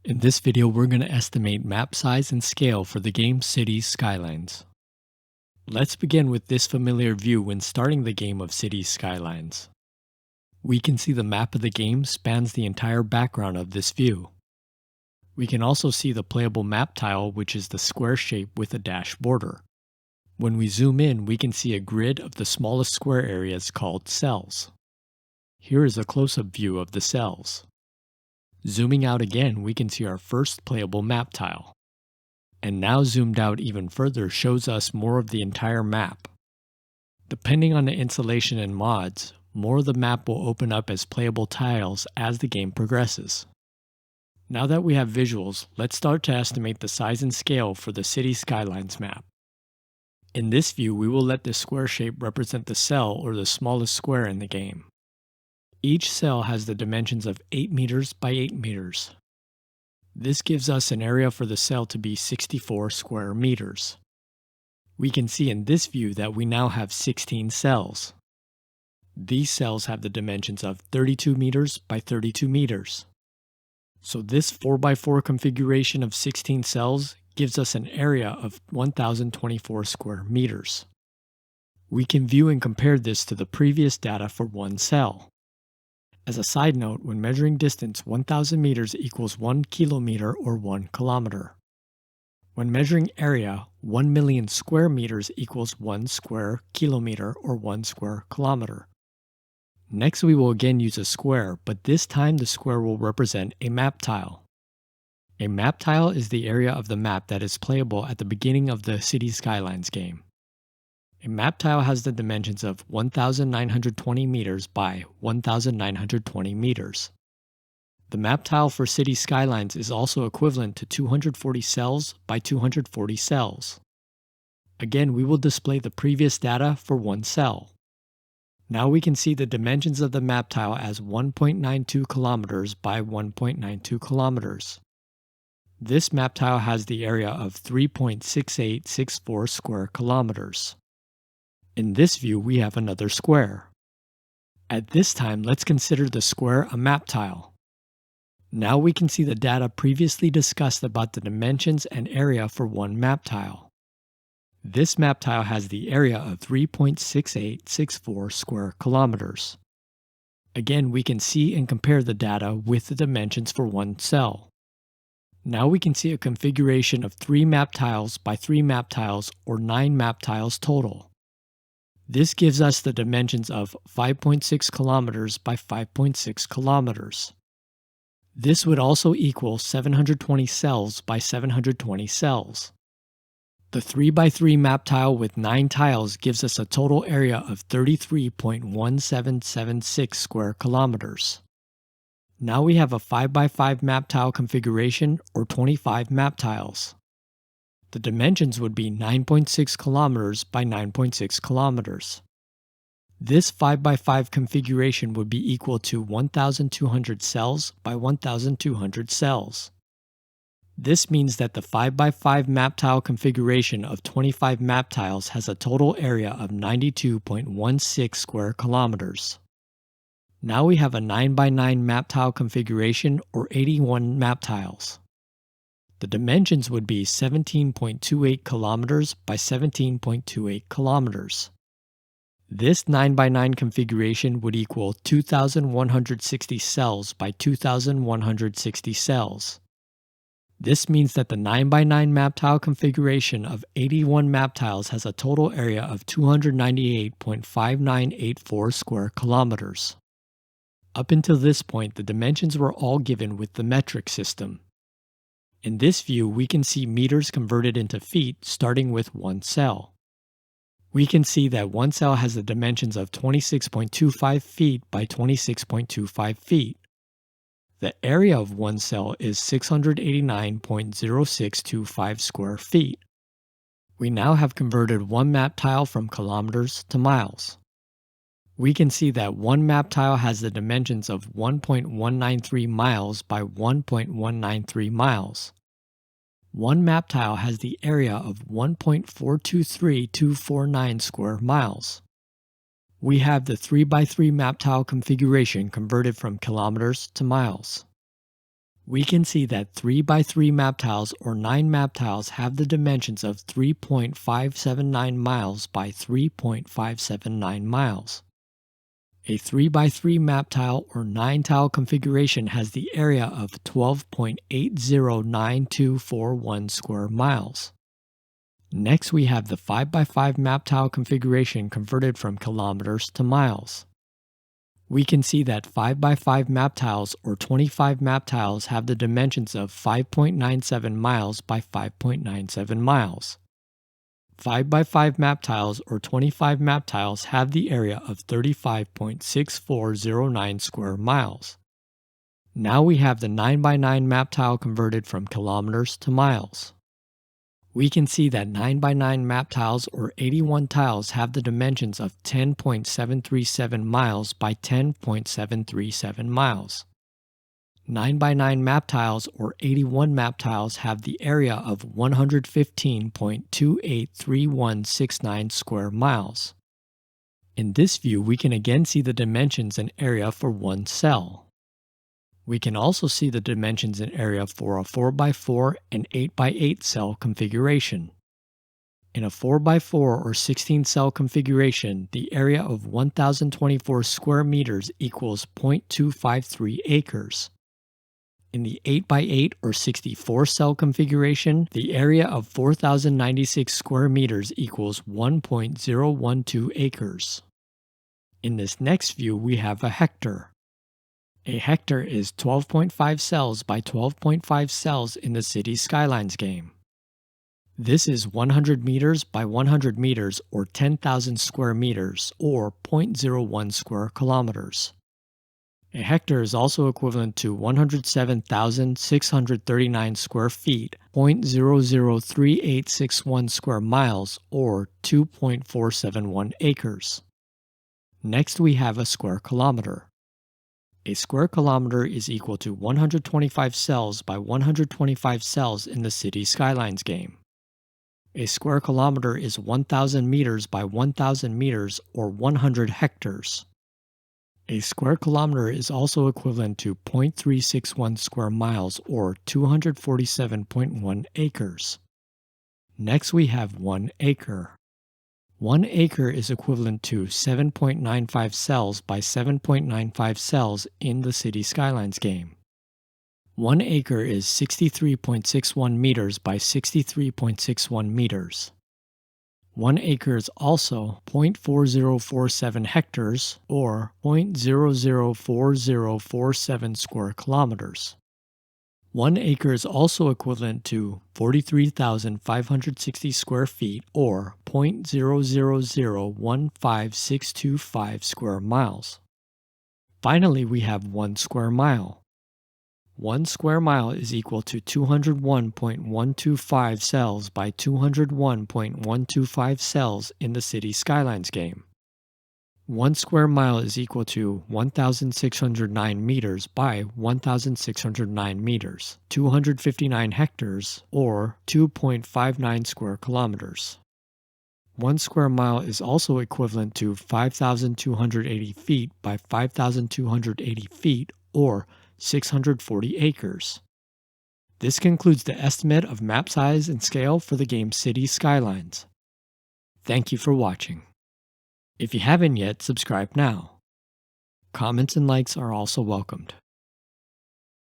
In this video, we're going to estimate map size and scale for the game Cities Skylines. Let's begin with this familiar view when starting the game of Cities Skylines. We can see the map of the game spans the entire background of this view. We can also see the playable map tile, which is the square shape with a dashed border. When we zoom in, we can see a grid of the smallest square areas called cells. Here is a close-up view of the cells. Zooming out again, we can see our first playable map tile. And now zoomed out even further shows us more of the entire map. Depending on the installation and mods, more of the map will open up as playable tiles as the game progresses. Now that we have visuals, let's start to estimate the size and scale for the City Skylines map. In this view, we will let the square shape represent the cell or the smallest square in the game. Each cell has the dimensions of 8 meters by 8 meters. This gives us an area for the cell to be 64 square meters. We can see in this view that we now have 16 cells. These cells have the dimensions of 32 meters by 32 meters. So this 4x4 configuration of 16 cells gives us an area of 1024 square meters. We can view and compare this to the previous data for one cell. As a side note, when measuring distance, 1,000 meters equals 1 kilometer or 1 kilometer. When measuring area, 1 million square meters equals 1 square kilometer or 1 square kilometer. Next, we will again use a square, but this time the square will represent a map tile. A map tile is the area of the map that is playable at the beginning of the City Skylines game. A map tile has the dimensions of 1,920 meters by 1,920 meters. The map tile for City Skylines is also equivalent to 240 cells by 240 cells. Again, we will display the previous data for one cell. Now we can see the dimensions of the map tile as 1.92 kilometers by 1.92 kilometers. This map tile has the area of 3.6864 square kilometers. In this view, we have another square. At this time, let's consider the square a map tile. Now we can see the data previously discussed about the dimensions and area for one map tile. This map tile has the area of 3.6864 square kilometers. Again, we can see and compare the data with the dimensions for one cell. Now we can see a configuration of 3 map tiles by 3 map tiles or 9 map tiles total. This gives us the dimensions of 5.6 kilometers by 5.6 kilometers. This would also equal 720 cells by 720 cells. The 3x3 map tile with 9 tiles gives us a total area of 33.1776 square kilometers. Now we have a 5x5 map tile configuration or 25 map tiles. The dimensions would be 9.6 kilometers by 9.6 kilometers. This 5x5 configuration would be equal to 1,200 cells by 1,200 cells. This means that the 5x5 map tile configuration of 25 map tiles has a total area of 92.16 square kilometers. Now we have a 9x9 map tile configuration or 81 map tiles. The dimensions would be 17.28 kilometers by 17.28 kilometers. This 9x9 configuration would equal 2,160 cells by 2,160 cells. This means that the 9x9 map tile configuration of 81 map tiles has a total area of 298.5984 square kilometers. Up until this point, the dimensions were all given with the metric system. In this view, we can see meters converted into feet starting with one cell. We can see that one cell has the dimensions of 26.25 feet by 26.25 feet. The area of one cell is 689.0625 square feet. We now have converted one map tile from kilometers to miles. We can see that one map tile has the dimensions of 1.193 miles by 1.193 miles. One map tile has the area of 1.423249 square miles. We have the 3x3 map tile configuration converted from kilometers to miles. We can see that 3 by 3 map tiles or 9 map tiles have the dimensions of 3.579 miles by 3.579 miles. A 3 by 3 map tile or 9 tile configuration has the area of 12.809241 square miles. Next, we have the 5 by 5 map tile configuration converted from kilometers to miles. We can see that 5 by 5 map tiles or 25 map tiles have the dimensions of 5.97 miles by 5.97 miles. 5 by 5 map tiles or 25 map tiles have the area of 35.6409 square miles. Now we have the 9 by 9 map tile converted from kilometers to miles. We can see that 9 by 9 map tiles or 81 tiles have the dimensions of 10.737 miles by 10.737 miles. 9 by 9 map tiles or 81 map tiles have the area of 115.283169 square miles. In this view, we can again see the dimensions and area for one cell. We can also see the dimensions and area for a 4 by 4 and 8 by 8 cell configuration. In a 4 by 4 or 16 cell configuration, the area of 1024 square meters equals 0.253 acres. In the 8 by 8 or 64 cell configuration, the area of 4096 square meters equals 1.012 acres. In this next view, we have a hectare. A hectare is 12.5 cells by 12.5 cells in the Cities Skylines game. This is 100 meters by 100 meters or 10,000 square meters or 0.01 square kilometers. A hectare is also equivalent to 107,639 square feet, 0.003861 square miles or 2.471 acres. Next we have a square kilometer. A square kilometer is equal to 125 cells by 125 cells in the Cities Skylines game. A square kilometer is 1,000 meters by 1,000 meters or 100 hectares. A square kilometer is also equivalent to 0.361 square miles or 247.1 acres. Next we have 1 acre. 1 acre is equivalent to 7.95 cells by 7.95 cells in the Cities Skylines game. 1 acre is 63.61 meters by 63.61 meters. 1 acre is also 0.4047 hectares or 0.004047 square kilometers. 1 acre is also equivalent to 43,560 square feet or 0.00015,625 square miles. Finally, we have 1 square mile. 1 square mile is equal to 201.125 cells by 201.125 cells in the Cities Skylines game. 1 square mile is equal to 1,609 meters by 1,609 meters, 259 hectares, or 2.59 square kilometers. 1 square mile is also equivalent to 5,280 feet by 5,280 feet, or 640 acres. This concludes the estimate of map size and scale for the game Cities Skylines. Thank you for watching. If you haven't yet, subscribe now. Comments and likes are also welcomed.